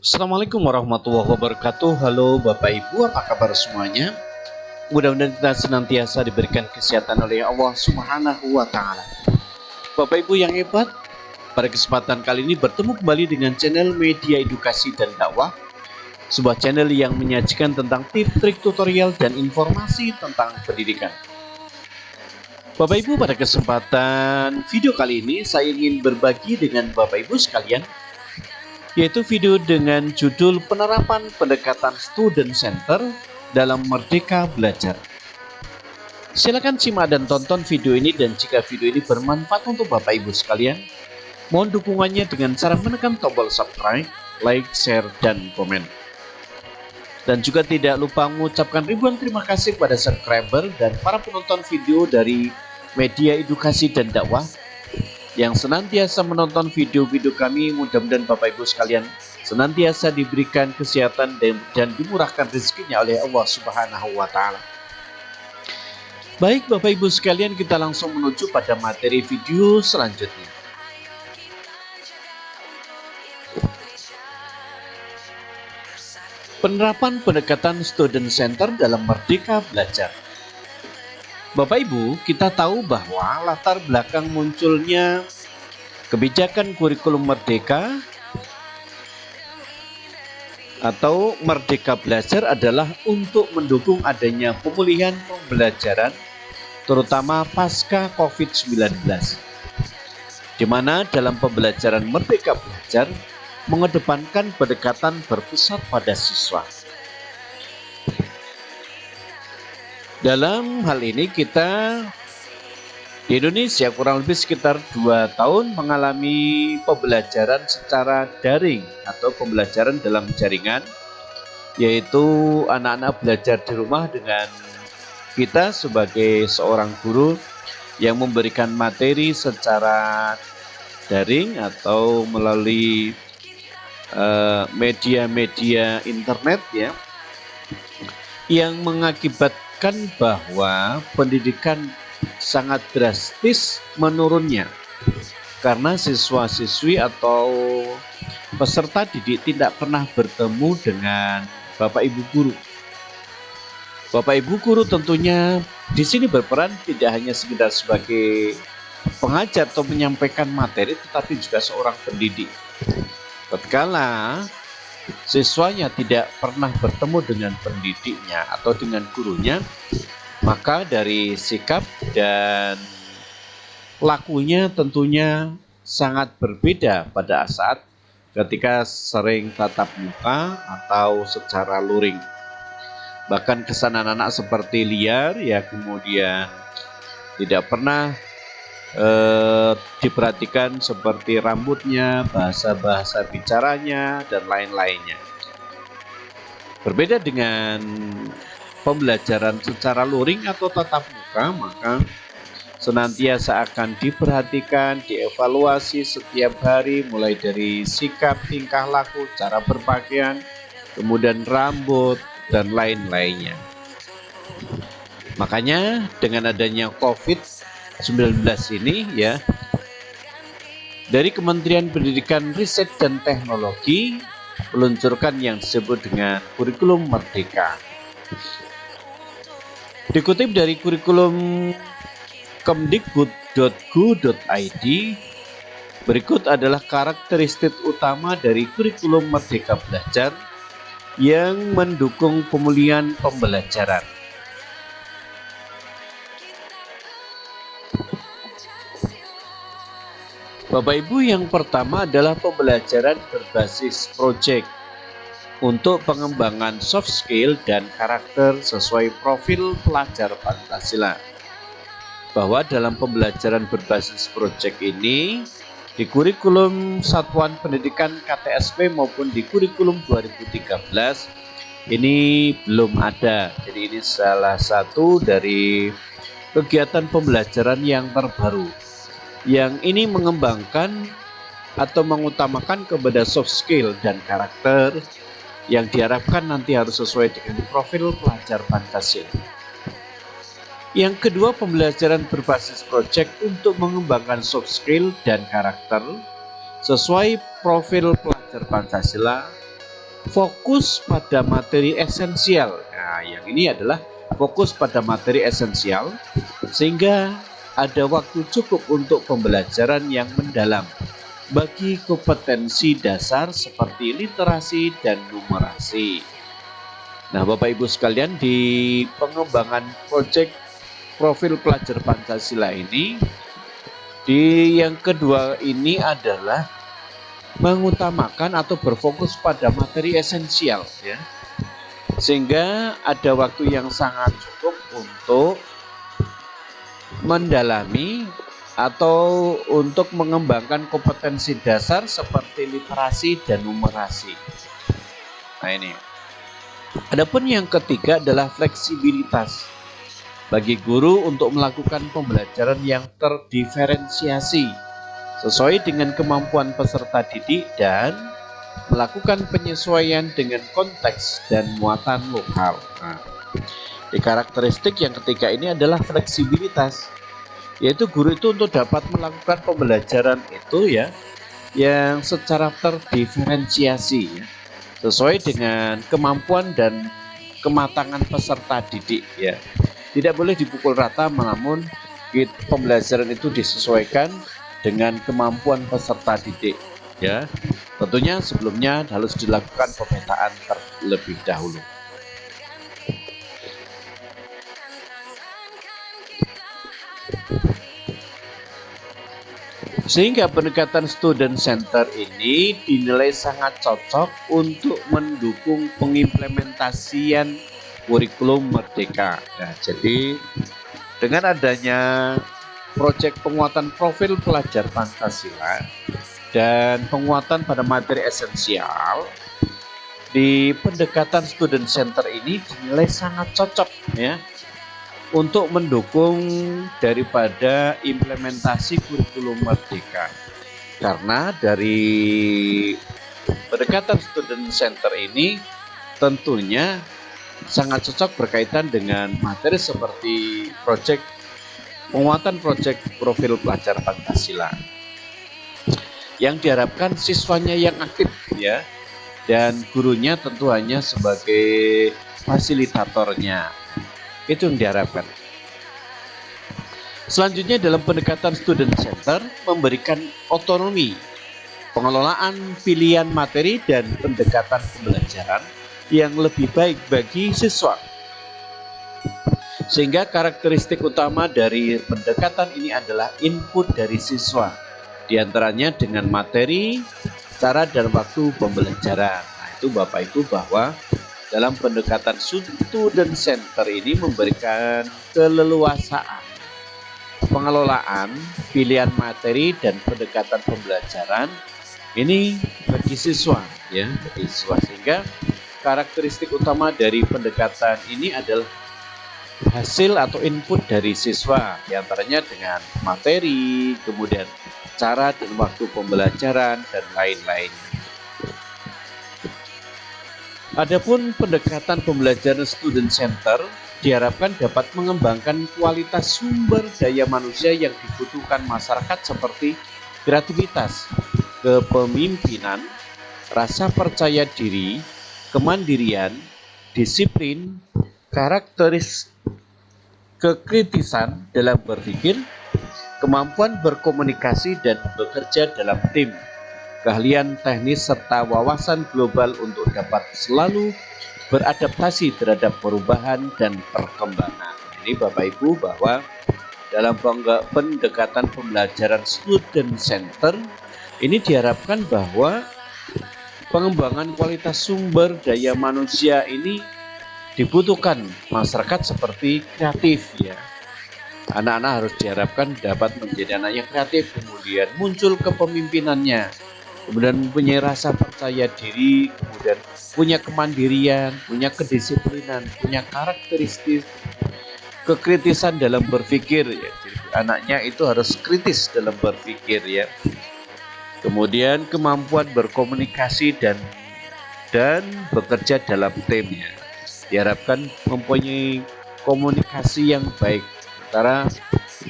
Assalamualaikum warahmatullahi wabarakatuh. Halo Bapak Ibu, apa kabar semuanya? Mudah-mudahan kita senantiasa diberikan kesehatan oleh Allah Subhanahu wa Ta'ala. Bapak Ibu yang hebat, pada kesempatan kali ini bertemu kembali dengan channel Media Edukasi dan Dakwah, sebuah channel yang menyajikan tentang tips, trik, tutorial, dan informasi tentang pendidikan. Bapak Ibu, pada kesempatan video kali ini saya ingin berbagi dengan Bapak Ibu sekalian, yaitu video dengan judul penerapan pendekatan student center dalam Merdeka Belajar. Silakan simak dan tonton video ini, dan jika video ini bermanfaat untuk Bapak Ibu sekalian, mohon dukungannya dengan cara menekan tombol subscribe, like, share, dan komen. Dan juga tidak lupa mengucapkan ribuan terima kasih kepada subscriber dan para penonton video dari Media Edukasi dan Dakwah yang senantiasa menonton video-video kami. Mudah-mudahan Bapak Ibu sekalian senantiasa diberikan kesehatan dan dimurahkan rezekinya oleh Allah Subhanahu wa Ta'ala. Baik Bapak Ibu sekalian, kita langsung menuju pada materi video selanjutnya. Penerapan pendekatan student center dalam Merdeka Belajar. Bapak Ibu, kita tahu bahwa latar belakang munculnya kebijakan kurikulum merdeka atau Merdeka Belajar adalah untuk mendukung adanya pemulihan pembelajaran terutama pasca COVID-19, di mana dalam pembelajaran Merdeka Belajar mengedepankan pendekatan berpusat pada siswa. Dalam hal ini kita di Indonesia kurang lebih sekitar 2 tahun mengalami pembelajaran secara daring atau pembelajaran dalam jaringan, yaitu anak-anak belajar di rumah dengan kita sebagai seorang guru yang memberikan materi secara daring atau melalui media-media internet ya, yang mengakibatkan bahwa pendidikan sangat drastis menurunnya karena siswa-siswi atau peserta didik tidak pernah bertemu dengan Bapak Ibu guru. Bapak Ibu guru tentunya di sini berperan tidak hanya sekedar sebagai pengajar atau menyampaikan materi, tetapi juga seorang pendidik. Tatkala siswanya tidak pernah bertemu dengan pendidiknya atau dengan gurunya, maka dari sikap dan lakunya tentunya sangat berbeda pada saat ketika sering tatap muka atau secara luring. Bahkan kesan anak-anak seperti liar ya, kemudian tidak pernah diperhatikan seperti rambutnya, bahasa-bahasa bicaranya, dan lain-lainnya. Berbeda dengan pembelajaran secara luring atau tatap muka, maka senantiasa akan diperhatikan, dievaluasi setiap hari, mulai dari sikap, tingkah laku, cara berpakaian, kemudian rambut, dan lain-lainnya. Makanya dengan adanya COVID-19 ini ya, dari Kementerian Pendidikan, Riset, dan Teknologi meluncurkan yang disebut dengan kurikulum merdeka. Dikutip dari kurikulum kemdikbud.go.id, berikut adalah karakteristik utama dari kurikulum Merdeka Belajar yang mendukung pemulihan pembelajaran. Bapak Ibu, yang pertama adalah pembelajaran berbasis proyek untuk pengembangan soft skill dan karakter sesuai profil pelajar Pancasila. Bahwa dalam pembelajaran berbasis proyek ini di kurikulum Satuan Pendidikan KTSP maupun di kurikulum 2013 ini belum ada. Jadi ini salah satu dari kegiatan pembelajaran yang terbaru, yang ini mengembangkan atau mengutamakan kepada soft skill dan karakter yang diharapkan nanti harus sesuai dengan profil pelajar Pancasila. Yang kedua, pembelajaran berbasis proyek untuk mengembangkan soft skill dan karakter sesuai profil pelajar Pancasila fokus pada materi esensial. Nah, yang ini adalah fokus pada materi esensial sehingga ada waktu cukup untuk pembelajaran yang mendalam bagi kompetensi dasar seperti literasi dan numerasi. Nah, Bapak Ibu sekalian, di pengembangan proyek profil pelajar Pancasila ini, di yang kedua ini adalah mengutamakan atau berfokus pada materi esensial, ya, sehingga ada waktu yang sangat cukup untuk mendalami atau untuk mengembangkan kompetensi dasar seperti literasi dan numerasi. Nah, ini. Adapun yang ketiga adalah fleksibilitas bagi guru untuk melakukan pembelajaran yang terdiferensiasi sesuai dengan kemampuan peserta didik dan melakukan penyesuaian dengan konteks dan muatan lokal. Nah, di karakteristik yang ketiga ini adalah fleksibilitas, yaitu guru itu untuk dapat melakukan pembelajaran itu ya yang secara terdiferensiasi ya, sesuai dengan kemampuan dan kematangan peserta didik ya. Tidak boleh dipukul rata, namun pembelajaran itu disesuaikan dengan kemampuan peserta didik ya. Tentunya sebelumnya harus dilakukan pemetaan terlebih dahulu. Sehingga pendekatan student center ini dinilai sangat cocok untuk mendukung pengimplementasian kurikulum Merdeka. Nah, jadi dengan adanya proyek penguatan profil pelajar Pancasila dan penguatan pada materi esensial, di pendekatan student center ini dinilai sangat cocok ya untuk mendukung daripada implementasi kurikulum Merdeka. Karena dari pendekatan student center ini tentunya sangat cocok berkaitan dengan materi seperti penguatan proyek profil pelajar Pancasila. Yang diharapkan siswanya yang aktif ya, dan gurunya tentu hanya sebagai fasilitatornya. Itu yang diharapkan. Selanjutnya dalam pendekatan student center memberikan otonomi pengelolaan pilihan materi dan pendekatan pembelajaran yang lebih baik bagi siswa. Sehingga karakteristik utama dari pendekatan ini adalah input dari siswa, diantaranya dengan materi, cara dan waktu pembelajaran. Nah, itu Bapak Ibu bahwa dalam pendekatan student center ini memberikan keleluasaan pengelolaan pilihan materi dan pendekatan pembelajaran ini bagi siswa ya, bagi siswa. Sehingga karakteristik utama dari pendekatan ini adalah hasil atau input dari siswa, diantaranya dengan materi, kemudian cara dan waktu pembelajaran dan lain-lain. Adapun pendekatan pembelajaran student center diharapkan dapat mengembangkan kualitas sumber daya manusia yang dibutuhkan masyarakat seperti kreativitas, kepemimpinan, rasa percaya diri, kemandirian, disiplin, kekritisan dalam berpikir, kemampuan berkomunikasi dan bekerja dalam tim, keahlian teknis serta wawasan global untuk dapat selalu beradaptasi terhadap perubahan dan perkembangan. Ini Bapak Ibu bahwa dalam pendekatan pembelajaran student center ini diharapkan bahwa pengembangan kualitas sumber daya manusia ini dibutuhkan masyarakat seperti kreatif ya. Anak-anak harus diharapkan dapat menjadi anak yang kreatif, kemudian muncul kepemimpinannya, kemudian mempunyai rasa percaya diri, kemudian punya kemandirian, punya kedisiplinan, punya karakteristik kekritisan dalam berpikir ya. Jadi anaknya itu harus kritis dalam berpikir ya. Kemudian kemampuan berkomunikasi dan bekerja dalam tim ya. Diharapkan mempunyai komunikasi yang baik antara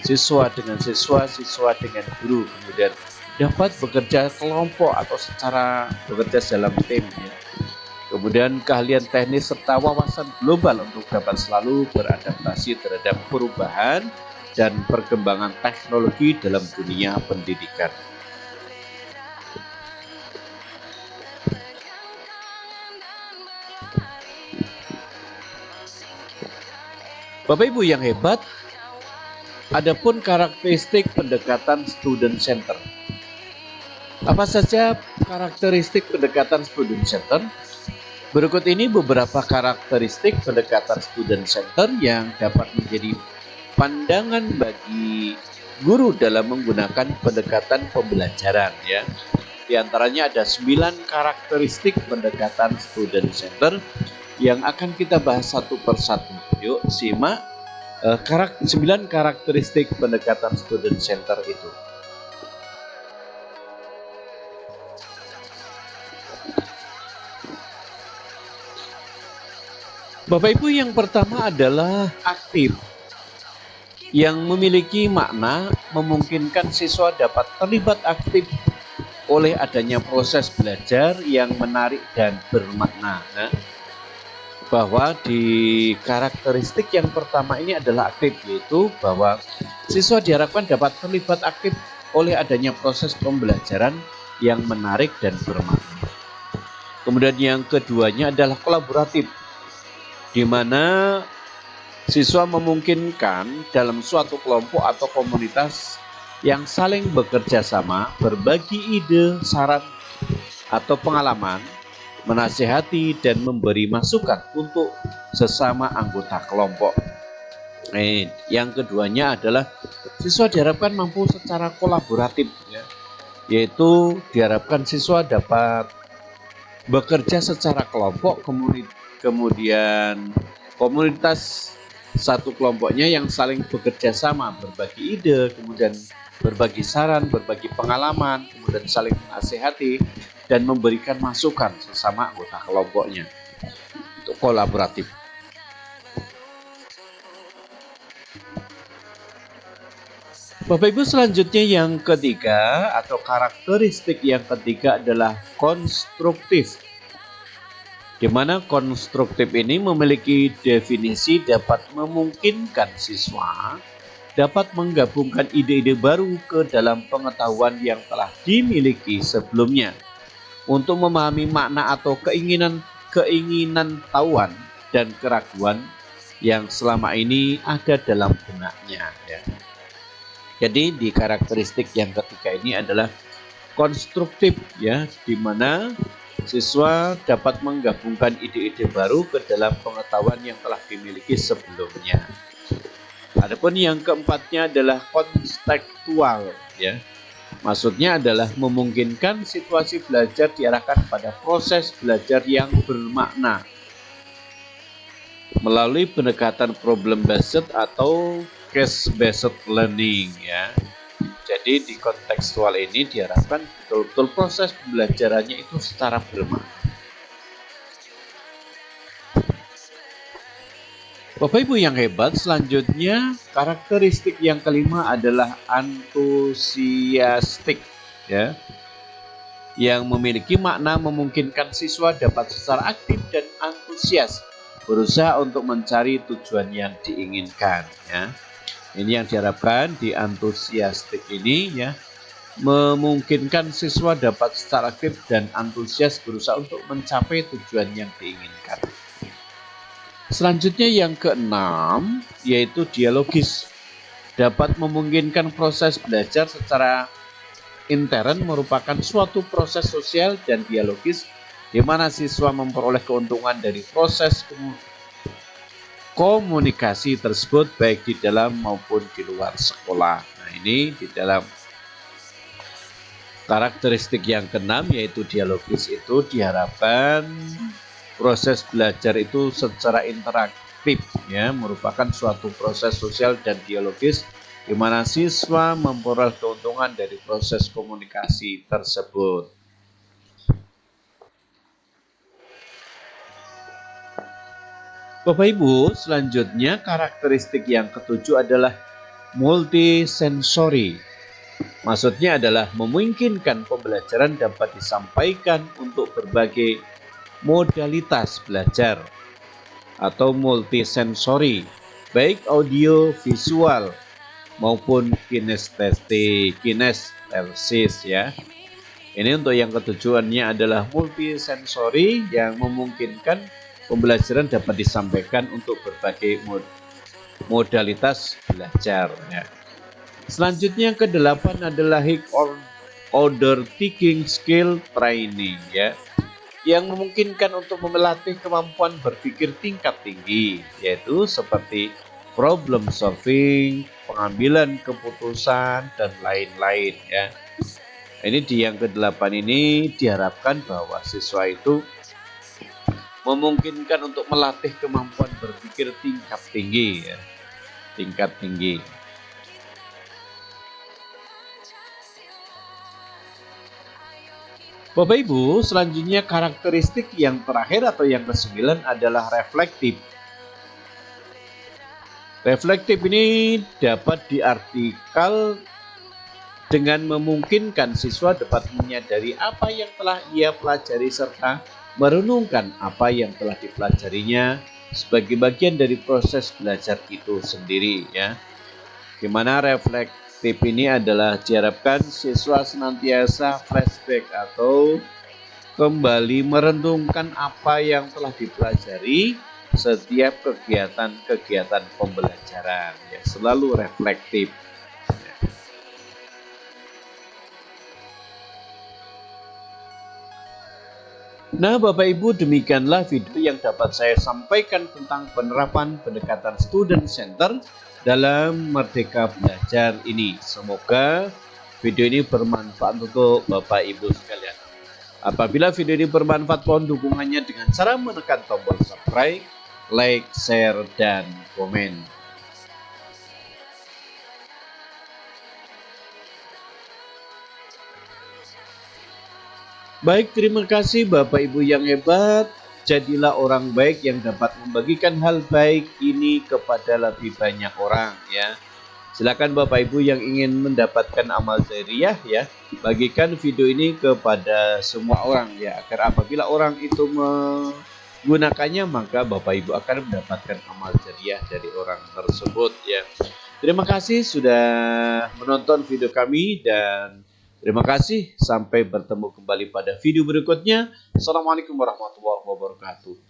siswa dengan siswa, siswa dengan guru, kemudian dapat bekerja kelompok atau secara bekerja dalam tim ya. Kemudian keahlian teknis serta wawasan global untuk dapat selalu beradaptasi terhadap perubahan dan perkembangan teknologi dalam dunia pendidikan. Bapak Ibu yang hebat, adapun karakteristik pendekatan student center. Apa saja karakteristik pendekatan student center? Berikut ini beberapa karakteristik pendekatan student center yang dapat menjadi pandangan bagi guru dalam menggunakan pendekatan pembelajaran ya. Di antaranya ada 9 karakteristik pendekatan student center yang akan kita bahas satu persatu. Yuk simak 9 karakteristik pendekatan student center itu. Bapak Ibu, yang pertama adalah aktif, yang memiliki makna memungkinkan siswa dapat terlibat aktif oleh adanya proses belajar yang menarik dan bermakna. Bahwa di karakteristik yang pertama ini adalah aktif, yaitu bahwa siswa diharapkan dapat terlibat aktif oleh adanya proses pembelajaran yang menarik dan bermakna. Kemudian yang keduanya adalah kolaboratif, di mana siswa memungkinkan dalam suatu kelompok atau komunitas yang saling bekerja sama, berbagi ide, saran, atau pengalaman, menasihati dan memberi masukan untuk sesama anggota kelompok. Yang keduanya adalah siswa diharapkan mampu secara kolaboratif, ya, yaitu diharapkan siswa dapat bekerja secara kelompok, kemudian komunitas satu kelompoknya yang saling bekerja sama, berbagi ide, kemudian berbagi saran, berbagi pengalaman, kemudian saling menasihati dan memberikan masukan sesama anggota kelompoknya. Itu kolaboratif. Bapak Ibu, selanjutnya yang ketiga atau karakteristik yang ketiga adalah konstruktif, di mana konstruktif ini memiliki definisi dapat memungkinkan siswa dapat menggabungkan ide-ide baru ke dalam pengetahuan yang telah dimiliki sebelumnya untuk memahami makna atau keinginan tahuan dan keraguan yang selama ini ada dalam benaknya. Ya. Jadi di karakteristik yang ketiga ini adalah konstruktif, ya, di mana siswa dapat menggabungkan ide-ide baru ke dalam pengetahuan yang telah dimiliki sebelumnya. Adapun yang keempatnya adalah kontekstual, ya. Maksudnya adalah memungkinkan situasi belajar diarahkan pada proses belajar yang bermakna melalui pendekatan problem based atau case based learning, ya. Jadi di kontekstual ini diharapkan betul-betul proses pembelajarannya itu secara bermakna. Bapak Ibu yang hebat, selanjutnya karakteristik yang kelima adalah antusiastik, ya, yang memiliki makna memungkinkan siswa dapat secara aktif dan antusias berusaha untuk mencari tujuan yang diinginkan, ya. Ini yang diharapkan di antusiastik ini, ya, memungkinkan siswa dapat secara aktif dan antusias berusaha untuk mencapai tujuan yang diinginkan. Selanjutnya yang keenam yaitu dialogis, dapat memungkinkan proses belajar secara intern merupakan suatu proses sosial dan dialogis di mana siswa memperoleh keuntungan dari proses komunikasi tersebut baik di dalam maupun di luar sekolah. Nah, ini di dalam karakteristik yang keenam yaitu dialogis itu diharapkan proses belajar itu secara interaktif, ya, merupakan suatu proses sosial dan dialogis di mana siswa memperoleh keuntungan dari proses komunikasi tersebut. Bapak Ibu, selanjutnya karakteristik yang ketujuh adalah multisensori. Maksudnya adalah memungkinkan pembelajaran dapat disampaikan untuk berbagai modalitas belajar atau multisensori, baik audio, visual maupun kinestesis ya. Ini untuk yang ketujuannya adalah multisensori yang memungkinkan pembelajaran dapat disampaikan untuk berbagai modalitas belajar ya. Selanjutnya ke-8 adalah high order thinking skill training ya, yang memungkinkan untuk melatih kemampuan berpikir tingkat tinggi, yaitu seperti problem solving, pengambilan keputusan, dan lain-lain ya. Ini di yang ke-8 ini diharapkan bahwa siswa itu memungkinkan untuk melatih kemampuan berpikir tingkat tinggi ya. Tingkat tinggi. Bapak Ibu, selanjutnya karakteristik yang terakhir atau yang ke-9 adalah reflektif. Reflektif ini dapat diartikan dengan memungkinkan siswa dapat menyadari apa yang telah ia pelajari serta merenungkan apa yang telah dipelajarinya sebagai bagian dari proses belajar itu sendiri ya. Di mana reflektif ini adalah diharapkan siswa senantiasa flashback atau kembali merenungkan apa yang telah dipelajari setiap kegiatan pembelajaran ya, selalu reflektif. Nah, Bapak Ibu, demikianlah video yang dapat saya sampaikan tentang penerapan pendekatan student center dalam Merdeka Belajar ini. Semoga video ini bermanfaat untuk Bapak Ibu sekalian. Apabila video ini bermanfaat, mohon dukungannya dengan cara menekan tombol subscribe, like, share, dan komen. Baik, terima kasih Bapak Ibu yang hebat. Jadilah orang baik yang dapat membagikan hal baik ini kepada lebih banyak orang ya. Silakan Bapak Ibu yang ingin mendapatkan amal jariah ya, bagikan video ini kepada semua orang ya, agar apabila orang itu menggunakannya maka Bapak Ibu akan mendapatkan amal jariah dari orang tersebut ya. Terima kasih sudah menonton video kami dan terima kasih, sampai bertemu kembali pada video berikutnya. Assalamualaikum warahmatullahi wabarakatuh.